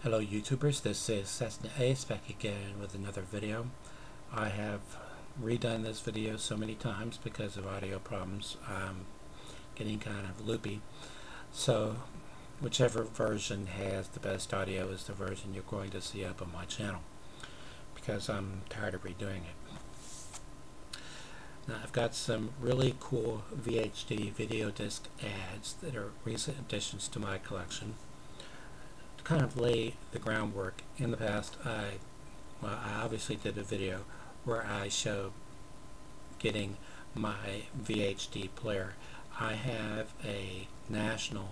Hello YouTubers, this is Cessna Ace back again with another video. I have redone this video so many times because of audio problems. I'm getting kind of loopy. So whichever version has the best audio is the version you're going to see up on my channel because I'm tired of redoing it. Now I've got some really cool VHD video disc ads that are recent additions to my collection. Kind of lay the groundwork. In the past, I obviously did a video where I show getting my VHD player. I have a national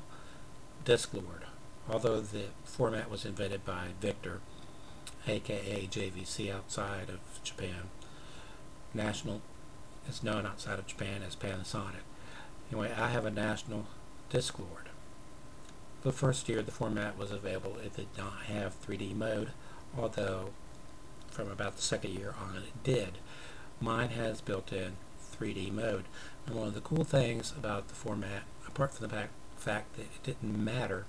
DiscLord, although the format was invented by Victor, aka JVC, outside of Japan. National is known outside of Japan as Panasonic. Anyway, I have a national DiscLord. The first year the format was available, it did not have 3D mode, although from about the second year on it did. Mine has built-in 3D mode. And one of the cool things about the format, apart from the fact that it didn't matter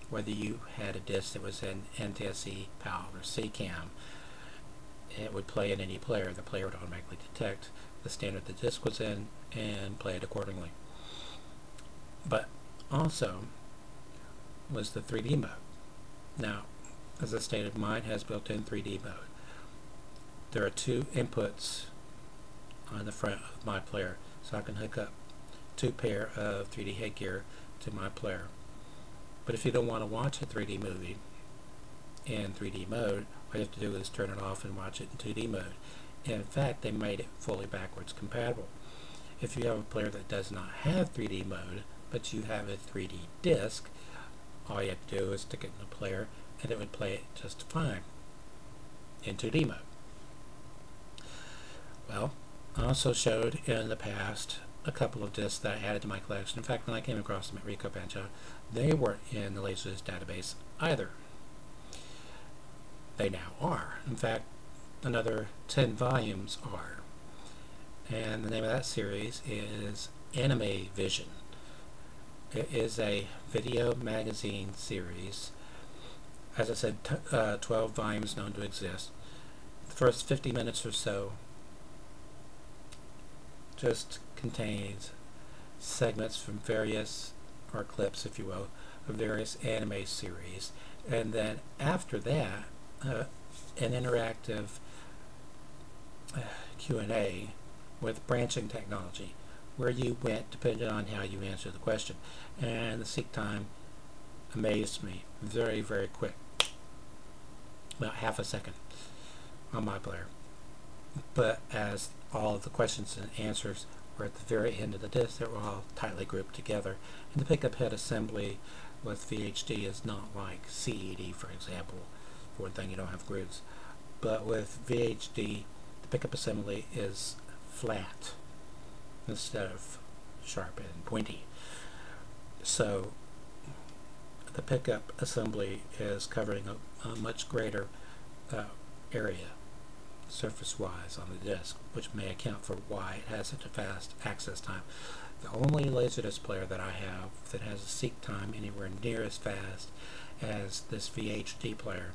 whether you had a disc that was in NTSC, PAL, or CCAM, it would play in any player. The player would automatically detect the standard the disc was in and play it accordingly. But also was the 3D mode. Now, as I stated, mine has built-in 3D mode. There are two inputs on the front of my player, so I can hook up two pair of 3D headgear to my player. But if you don't want to watch a 3D movie in 3D mode, all you have to do is turn it off and watch it in 2D mode. In fact, they made it fully backwards compatible. If you have a player that does not have 3D mode, but you have a 3D disc, all you have to do is stick it in the player and it would play it just fine in 2D mode. Well, I also showed in the past a couple of discs that I added to my collection. In fact, when I came across them at Rico Pancho, they weren't in the Laserdisc database either. They now are. In fact, another 10 volumes are. And the name of that series is Anime Vision. It is a video magazine series. As I said, 12 volumes known to exist. The first 50 minutes or so just contains segments from various, or clips if you will, of various anime series. And then after that, an interactive Q&A with branching technology, where you went depending on how you answer the question. And the seek time amazed me. Very, very quick. About half a second on my player. But as all of the questions and answers were at the very end of the disc, they were all tightly grouped together. And the pickup head assembly with VHD is not like CED, for example. For one thing, you don't have grooves. But with VHD, the pickup assembly is flat instead of sharp and pointy. So the pickup assembly is covering a much greater area surface-wise on the disc, which may account for why it has such a fast access time. The only Laserdisc player that I have that has a seek time anywhere near as fast as this VHD player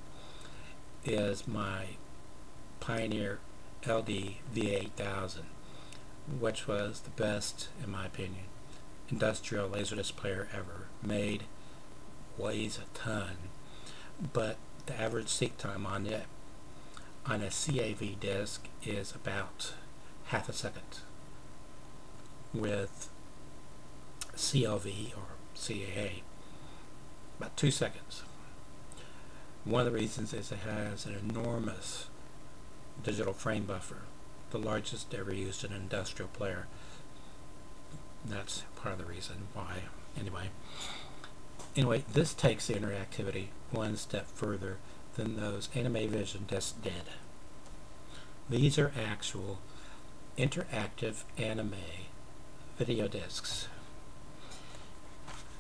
is my Pioneer LD V8000, which was the best, in my opinion, industrial Laserdisc player ever made. Weighs a ton, but the average seek time on it on a CAV disc is about half a second. With CLV or CAA, about 2 seconds. One of the reasons is it has an enormous digital frame buffer, the largest ever used in an industrial player. That's part of the reason why. Anyway, this takes the interactivity one step further than those Anime Vision discs did. These are actual interactive anime video discs.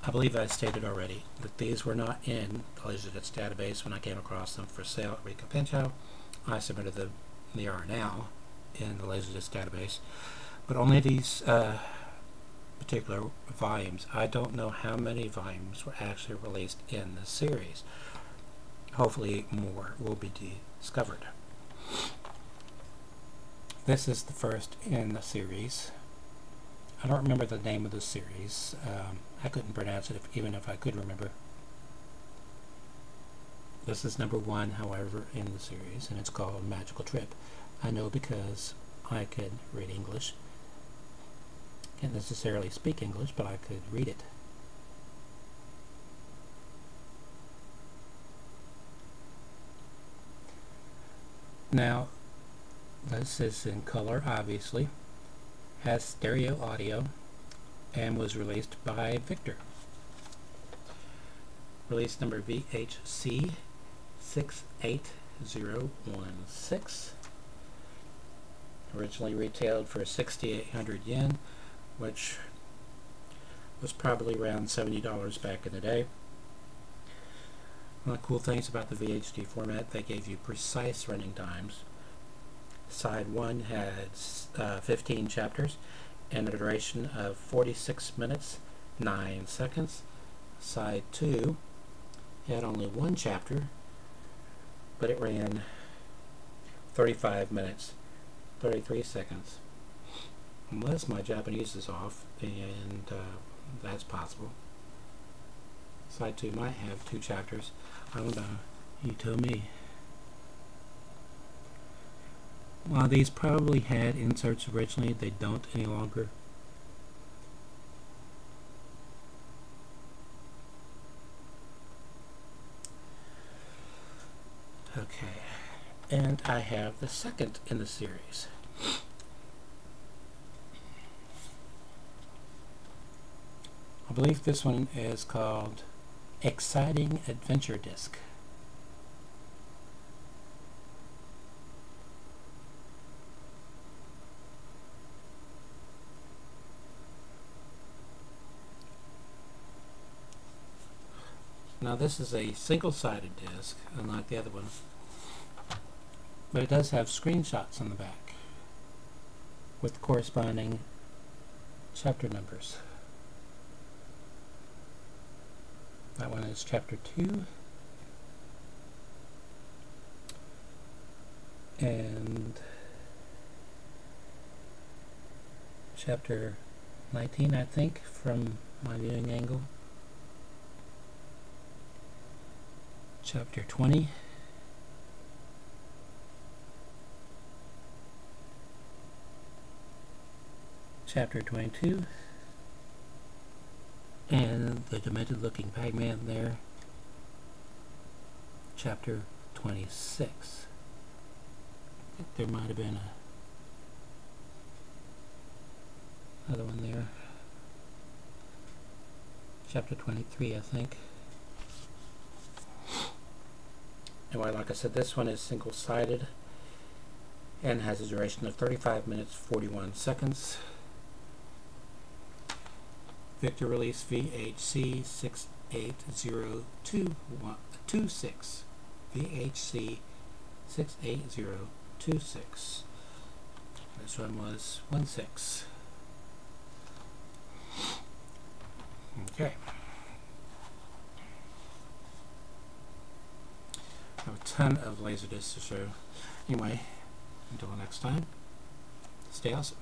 I believe I stated already that these were not in the Laserdisc database when I came across them for sale at Rico Pancho. I submitted them. They are now in the Laserdisc database, but only these particular volumes. I don't know how many volumes were actually released in the series. hopefully more will be discovered. This is the first in the series. I don't remember the name of the series. I couldn't pronounce it even if I could remember. This is number 1, however, in the series, and it's called Magical Trip. I know because I could read English. Can't necessarily speak English, but I could read it. Now, this is in color, obviously, has stereo audio, and was released by Victor. Release number VHC 68016. Originally retailed for 6,800 yen, which was probably around $70 back in the day. One of the cool things about the VHD format, they gave you precise running times. Side 1 had 15 chapters and a duration of 46 minutes 9 seconds. Side 2 had only 1 chapter, but it ran 35 minutes 33 seconds. Unless my Japanese is off, and that's possible. Side 2 might have 2 chapters. I don't know. You tell me. While these probably had inserts originally, they don't any longer. Okay, and I have the second in the series. I believe this one is called Exciting Adventure Disc. Now this is a single-sided disc, unlike the other one, but it does have screenshots on the back with corresponding chapter numbers. That one is chapter 2, and chapter 19, I think, from my viewing angle. Chapter 20, chapter 22, and the demented looking Pac-Man there, chapter 26. I think there might have been another one there, chapter 23, I think. Anyway, like I said, this one is single-sided and has a duration of 35 minutes 41 seconds. Victor release VHC 68026. VHC 68026. This one was 16. Okay. I have a ton of Laserdiscs to show. Anyway, until next time, stay awesome.